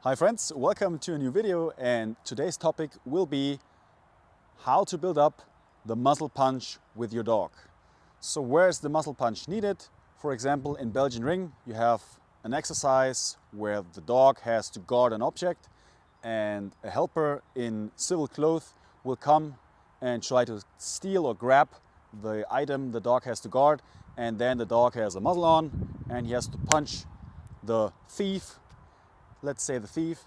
Hi friends, welcome to a new video, and today's topic will be how to build up the muzzle punch with your dog. So where is the muzzle punch needed? For example, in Belgian ring you have an exercise where the dog has to guard an object and a helper in civil clothes will come and try to steal or grab the item the dog has to guard, and then the dog has a muzzle on and he has to punch the thief, let's say the thief,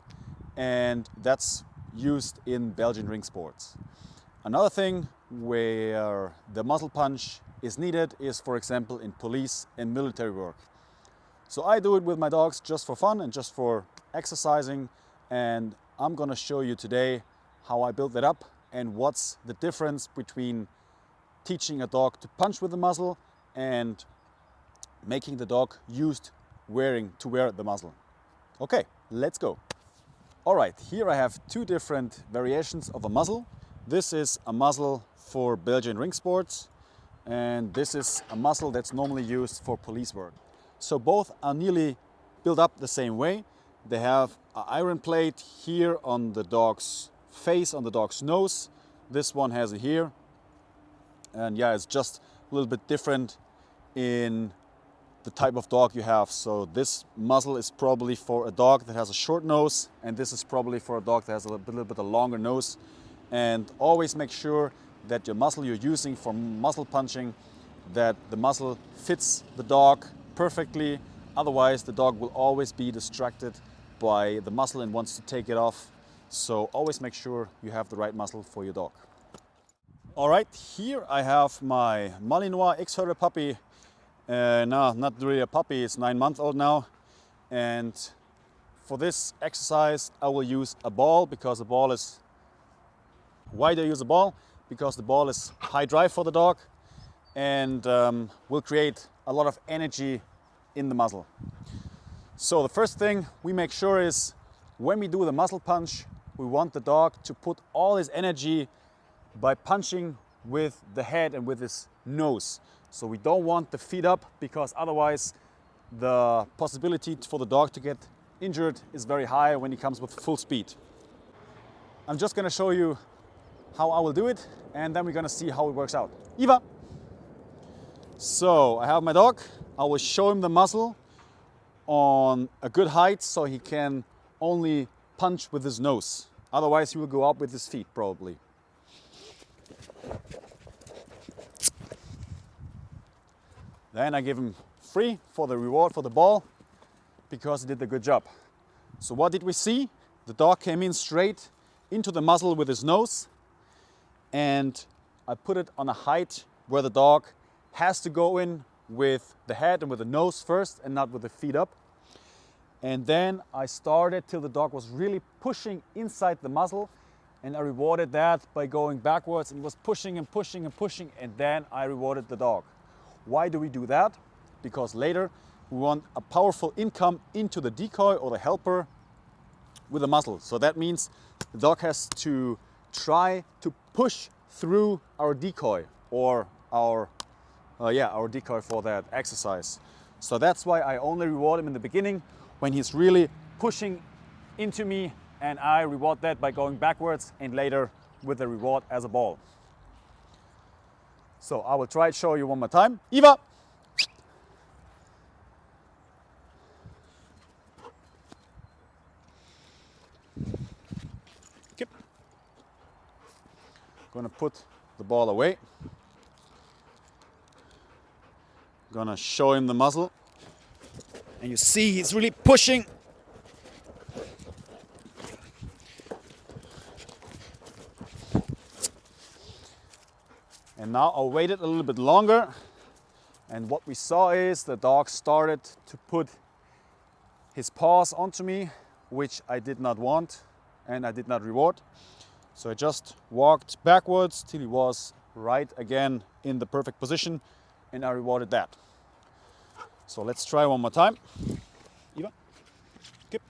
and that's used in Belgian ring sports. Another thing where the muzzle punch is needed is, for example, in police and military work. So I do it with my dogs just for fun and just for exercising, and I'm gonna show you today how I build that up and what's the difference between teaching a dog to punch with the muzzle and making the dog used to wear the muzzle. Okay, let's go. All right, here I have two different variations of a muzzle. This is a muzzle for Belgian ring sports, and this is a muzzle that's normally used for police work. So both are nearly built up the same way. They have an iron plate here on the dog's face, on the dog's nose. This one has it here. And yeah, it's just a little bit different in the type of dog you have. So this muzzle is probably for a dog that has a short nose, and this is probably for a dog that has a little bit a longer nose. And always make sure that your muzzle you're using for muzzle punching, that the muzzle fits the dog perfectly. Otherwise the dog will always be distracted by the muzzle and wants to take it off. So always make sure you have the right muzzle for your dog. All right, here I have my Malinois X-Herdder puppy. No, not really a puppy, it's 9 months old now. And for this exercise I will use a ball, because the ball is... Why do I use a ball? Because the ball is high drive for the dog and will create a lot of energy in the muzzle. So the first thing we make sure is, when we do the muzzle punch, we want the dog to put all his energy by punching with the head and with his nose. So we don't want the feet up, because otherwise the possibility for the dog to get injured is very high when he comes with full speed. I'm just going to show you how I will do it, and then we're going to see how it works out. Eva! So I have my dog. I will show him the muzzle on a good height so he can only punch with his nose. Otherwise he will go up with his feet probably. Then I give him free for the reward for the ball, because he did a good job. So what did we see? The dog came in straight into the muzzle with his nose, and I put it on a height where the dog has to go in with the head and with the nose first and not with the feet up. And then I started till the dog was really pushing inside the muzzle, and I rewarded that by going backwards, and was pushing and pushing and pushing, and then I rewarded the dog. Why do we do that? Because later we want a powerful income into the decoy or the helper with the muzzle. So that means the dog has to try to push through our decoy, or our decoy for that exercise. So that's why I only reward him in the beginning when he's really pushing into me, and I reward that by going backwards and later with the reward as a ball. So I will try to show you one more time. Eva! Kip. Gonna put the ball away. Gonna show him the muzzle. And you see he's really pushing. And now I'll wait it a little bit longer, and what we saw is the dog started to put his paws onto me, which I did not want and I did not reward. So I just walked backwards till he was right again in the perfect position, and I rewarded that. So let's try one more time. Eva, kip.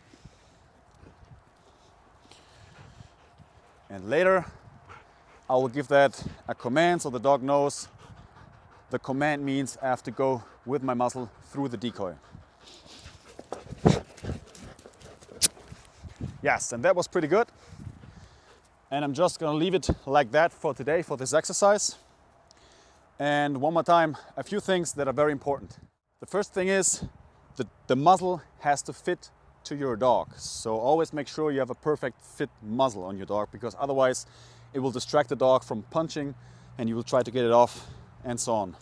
And later I will give that a command so the dog knows the command means I have to go with my muzzle through the decoy. Yes, and that was pretty good. And I'm just gonna leave it like that for today, for this exercise. And one more time, a few things that are very important. The first thing is that the muzzle has to fit to your dog. So always make sure you have a perfect fit muzzle on your dog, because otherwise it will distract the dog from punching and you will try to get it off and so on.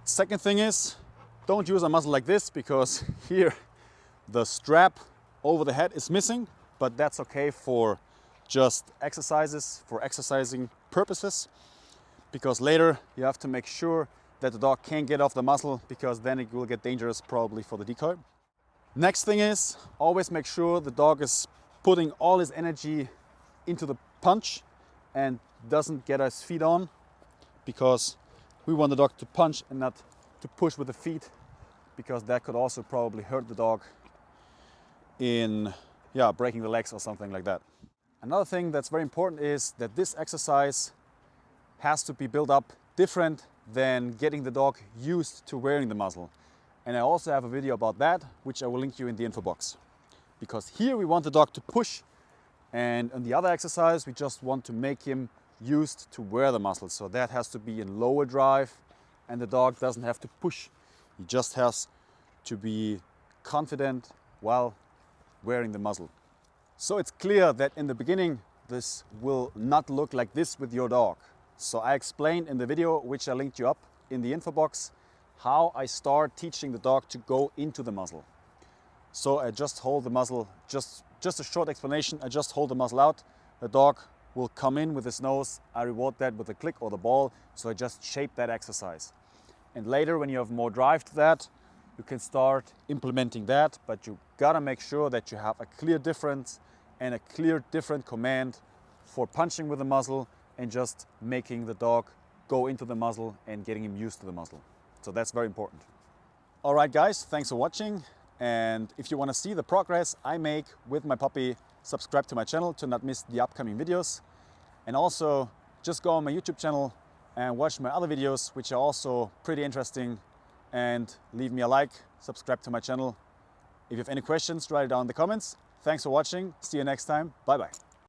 Second thing is, don't use a muzzle like this, because here the strap over the head is missing, but that's okay for just exercises, for exercising purposes, because later you have to make sure that the dog can't get off the muzzle, because then it will get dangerous probably for the decoy. Next thing is, always make sure the dog is putting all his energy into the punch and doesn't get his feet on, because we want the dog to punch and not to push with the feet, because that could also probably hurt the dog in breaking the legs or something like that. Another thing that's very important is that this exercise has to be built up different than getting the dog used to wearing the muzzle. And I also have a video about that, which I will link you in the info box. Because here we want the dog to push, and on the other exercise we just want to make him used to wear the muzzle. So that has to be in lower drive, and the dog doesn't have to push. He just has to be confident while wearing the muzzle. So it's clear that in the beginning this will not look like this with your dog. So I explained in the video, which I linked you up in the info box, how I start teaching the dog to go into the muzzle. So I just hold the muzzle, just a short explanation, I just hold the muzzle out, the dog will come in with his nose, I reward that with a click or the ball, so I just shape that exercise. And later when you have more drive to that, you can start implementing that, but you gotta make sure that you have a clear difference and a clear different command for punching with the muzzle and just making the dog go into the muzzle and getting him used to the muzzle. So that's very important. All right guys, thanks for watching. And if you want to see the progress I make with my puppy, subscribe to my channel to not miss the upcoming videos. And also just go on my YouTube channel and watch my other videos, which are also pretty interesting. And leave me a like, subscribe to my channel. If you have any questions, write it down in the comments. Thanks for watching. See you next time. Bye bye.